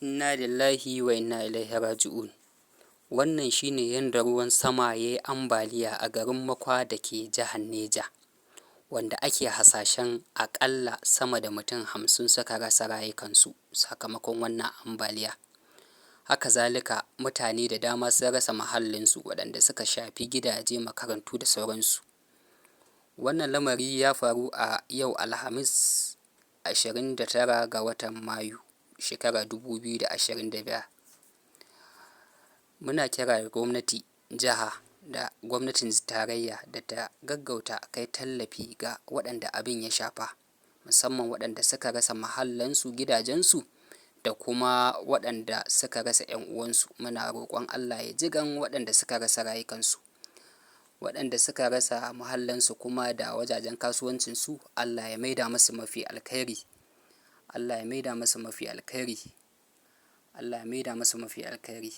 Inna lillahi wa inna ilaihi raji'un. Wannan shi ne yanda ruwan sama ya yi ambaliya a garin Makwa da ke jihar Neja, wanda ake hasashen aƙalla sama da mutum 50 suka rasa rayukansu sakamakon wannan ambaliya. Haka zalika mutane da dama sun rasa mahallinsu waɗanda suka shafi gidaje, makarantu da sauransu. Wannan lamari ya faru a yau Alhamis 29 ga watan Mayu shekarar 2025. Muna kira ga gwamnati jiha da gwamnatin tarayya da ta gaggauta kai tallafi ga waɗanda abin ya shafa, musamman waɗanda suka rasa mahallansu, gidajensu da kuma waɗanda suka rasa 'yan uwansu. Muna roƙon Allah ya ji ƙan waɗanda suka rasa rayukansu. Waɗanda suka rasa mahallansu kuma da wajajen kasuwancinsu, Allah ya maida musu mafi alkhairi. Allah ya maida musu mafi alkhairi. Allah ya maida musu mafi alkhairi.